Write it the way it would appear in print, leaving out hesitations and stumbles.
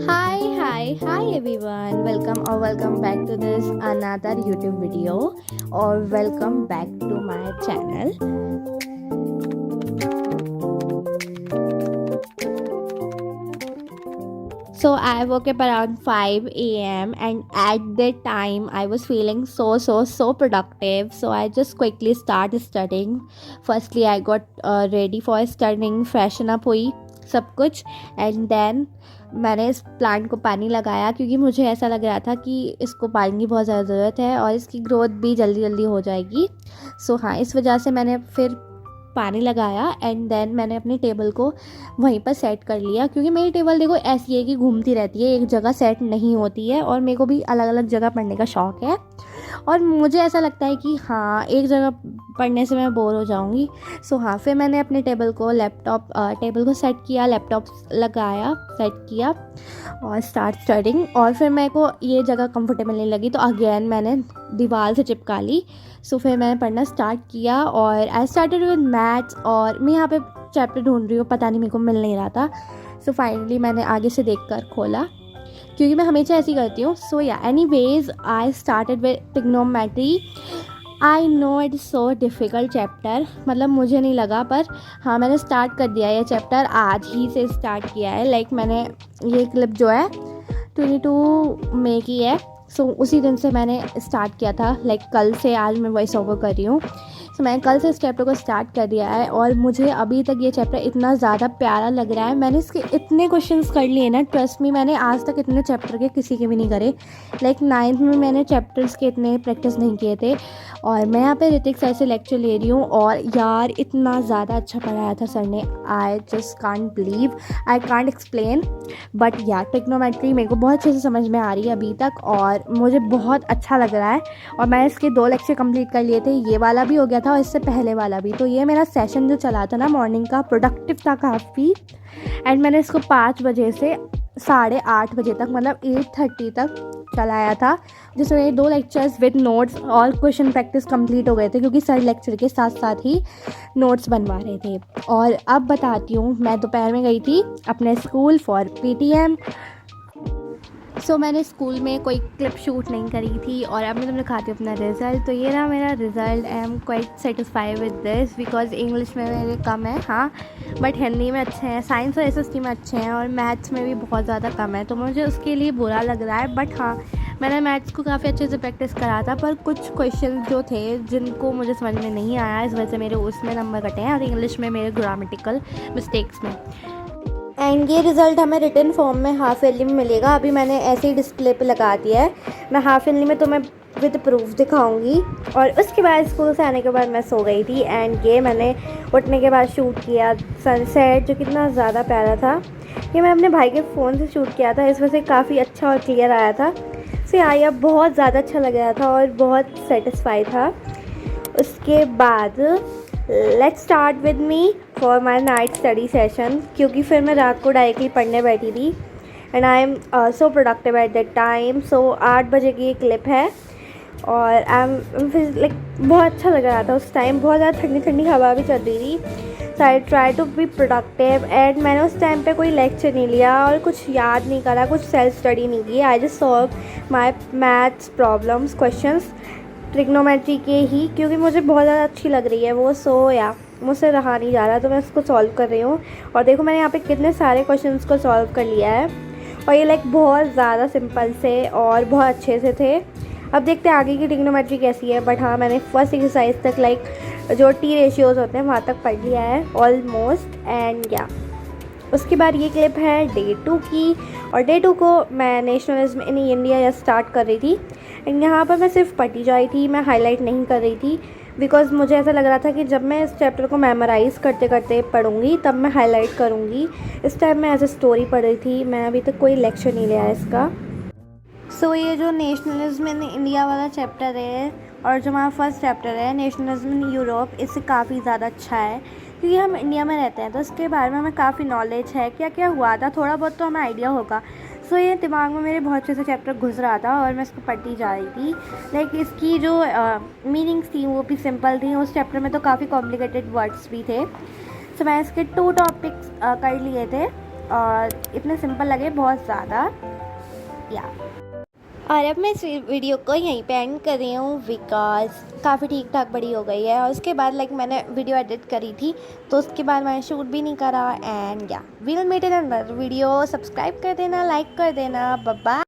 Hi everyone. Welcome back to this another YouTube video or welcome back to my channel. So I woke up around 5 a.m. and at that time I was feeling so productive. So I just quickly started studying. Firstly I got ready for studying, freshen up हुई सब कुछ and then मैंने इस plant को पानी लगाया क्योंकि मुझे ऐसा लग रहा था कि इसको पानी की बहुत ज़्यादा ज़रूरत है और इसकी ग्रोथ भी जल्दी जल्दी हो जाएगी। सो हाँ, इस वजह से मैंने फिर पानी लगाया एंड देन मैंने अपनी टेबल को वहीं पर सेट कर लिया क्योंकि मेरी टेबल देखो ऐसी है कि घूमती रहती है, एक जगह सेट नहीं होती है और मेरे को भी अलग अलग जगह पढ़ने का शौक़ है और मुझे ऐसा लगता है कि हाँ, एक जगह पढ़ने से मैं बोर हो जाऊँगी। सो हाँ, फिर मैंने अपने टेबल को सेट किया, लैपटॉप लगाया, सेट किया और स्टार्ट स्टडिंग। और फिर मेरे को ये जगह कंफर्टेबल नहीं लगी तो अगेन मैंने दीवार से चिपका ली। सो फिर मैंने पढ़ना स्टार्ट किया और आई स्टार्टेड विद मैथ्स और मैं यहाँ पे चैप्टर ढूंढ रही हूँ, पता नहीं मेरे को मिल नहीं रहा था। सो फाइनली मैंने आगे से देखकर खोला क्योंकि मैं हमेशा ऐसी करती हूँ। सो या anyways I started with trigonometry. I know it is so difficult chapter, मतलब मुझे नहीं लगा पर हाँ, मैंने स्टार्ट कर दिया ये चैप्टर, आज ही से स्टार्ट किया है। लाइक मैंने ये क्लिप जो है 22 मई की है। सो उसी दिन से मैंने स्टार्ट किया था, लाइक कल से आज मैं वॉइस ओवर कर रही हूँ। सो मैंने कल से इस चैप्टर को स्टार्ट कर दिया है और मुझे अभी तक ये चैप्टर इतना ज़्यादा प्यारा लग रहा है। मैंने इसके इतने क्वेश्चंस कर लिए ना, ट्रस्ट मी, मैंने आज तक इतने चैप्टर के किसी के भी नहीं करे। लाइक 9th में मैंने चैप्टर्स के इतने प्रैक्टिस नहीं किए थे और मैं यहाँ पे ऋतिक सर से लेक्चर ले रही हूँ और यार इतना ज़्यादा अच्छा पढ़ाया था सर ने। I just can't believe, I can't explain, but यार ट्रिग्नोमेट्री मेरे को बहुत अच्छे से समझ में आ रही है अभी तक और मुझे बहुत अच्छा लग रहा है। और मैंने इसके 2 लेक्चर कंप्लीट कर लिए थे, ये वाला भी हो गया था और इससे पहले वाला भी। तो ये मेरा सेशन जो चला था ना मॉर्निंग का, प्रोडक्टिव था काफ़ी। एंड मैंने इसको 5 बजे से 8:30 बजे तक, मतलब 8:30 तक चलाया था, जिसमें 2 लेक्चर्स विद नोट्स और क्वेश्चन प्रैक्टिस कंप्लीट हो गए थे क्योंकि सर लेक्चर के साथ साथ ही नोट्स बनवा रहे थे। और अब बताती हूँ, मैं दोपहर में गई थी अपने स्कूल फॉर PTM। सो मैंने स्कूल में कोई क्लिप शूट नहीं करी थी और अब मैं तुम्हें दिखाती हूँ अपना रिज़ल्ट। तो ये रहा मेरा result. I am quite satisfied with this because English में मेरे कम है हाँ, बट हिंदी में अच्छे हैं, साइंस और SST में अच्छे हैं और मैथ्स में भी बहुत ज़्यादा कम है, तो मुझे उसके लिए बुरा लग रहा है। बट हाँ, मैंने मैथ्स को काफ़ी अच्छे से प्रैक्टिस करा था पर कुछ क्वेश्चन जो थे जिनको मुझे समझ में नहीं आया, इस वजह से मेरे उसमें नंबर कटे हैं और इंग्लिश में मेरे ग्रामेटिकल मिस्टेक्स में। एंड ये रिज़ल्ट हमें रिटन फॉर्म में हाफ ईयरली में मिलेगा। अभी मैंने ऐसे ही डिस्प्ले पे लगा दिया है, मैं हाफ ईयरली में तुम्हें विद प्रूफ दिखाऊंगी। और उसके बाद स्कूल से आने के बाद मैं सो गई थी एंड ये मैंने उठने के बाद शूट किया सनसेट, जो कितना ज़्यादा प्यारा था। ये मैं अपने भाई के फ़ोन से शूट किया था, इस वजह से काफ़ी अच्छा और क्लियर आया था। सो आया बहुत ज़्यादा अच्छा लग रहा था और बहुत सेटिस्फाई था। उसके बाद let's start with me for my night study session, क्योंकि फिर मैं रात को डायरेक्टली पढ़ने बैठी थी and I am so productive at that time. So 8 बजे की ये क्लिप है और आई एम फिर लाइक बहुत अच्छा लग रहा था उस टाइम, बहुत ज़्यादा ठंडी ठंडी हवा भी चल रही थी। So I try to be productive and मैंने उस टाइम पे कोई लेक्चर नहीं लिया और कुछ याद नहीं करा, कुछ सेल्फ स्टडी नहीं की। I just solve my maths problems, questions trigonometry के ही, क्योंकि मुझे बहुत ज़्यादा अच्छी लग रही है वो। सो या मुझसे रहा नहीं जा रहा तो मैं इसको सॉल्व कर रही हूँ। और देखो मैंने यहाँ पे कितने सारे क्वेश्चंस को सॉल्व कर लिया है और ये लाइक बहुत ज़्यादा सिंपल से और बहुत अच्छे से थे। अब देखते हैं आगे की ट्रिग्नोमेट्री कैसी है। बट हाँ, मैंने फर्स्ट एक्सरसाइज तक लाइक जो T रेशियोज़ होते हैं वहाँ तक पढ़ लिया है ऑलमोस्ट। एंड या उसके बाद ये क्लिप है डे 2 की और डे 2 को मैं नेशनलिज्म इन इंडिया स्टार्ट कर रही थी एंड यहाँ पर मैं सिर्फ पढ़ी जा रही थी, मैं हाईलाइट नहीं कर रही थी बिकॉज़ मुझे ऐसा लग रहा था कि जब मैं इस चैप्टर को मेमोराइज़ करते करते पढ़ूँगी तब मैं हाईलाइट करूँगी। इस टाइम मैं एज ए स्टोरी पढ़ रही थी, मैं अभी तक कोई लेक्चर नहीं लिया है इसका। सो ये जो नेशनलिज्म इन इंडिया वाला चैप्टर है और जो हमारा फर्स्ट चैप्टर है नेशनलिज्म इन यूरोप, इससे काफ़ी ज़्यादा अच्छा है क्योंकि हम इंडिया में रहते हैं तो इसके बारे में हमें काफ़ी नॉलेज है, क्या क्या हुआ था थोड़ा बहुत तो हमें आइडिया होगा। सो ये दिमाग में मेरे बहुत अच्छे से चैप्टर घुस रहा था और मैं इसको पढ़ती जा रही थी। लाइक इसकी जो मीनिंग्स थी वो भी सिंपल थी, उस चैप्टर में तो काफ़ी कॉम्प्लिकेटेड वर्ड्स भी थे। सो मैं इसके 2 टॉपिक्स कर लिए थे और इतने सिंपल लगे बहुत ज़्यादा। या और अब मैं इस वीडियो को यहीं पे एंड कर रही हूँ बिकॉज काफ़ी ठीक ठाक बड़ी हो गई है। और उसके बाद मैंने वीडियो एडिट करी थी तो उसके बाद मैंने शूट भी नहीं करा। एंड या we will meet in another video. Subscribe कर देना, लाइक कर देना। Bye bye.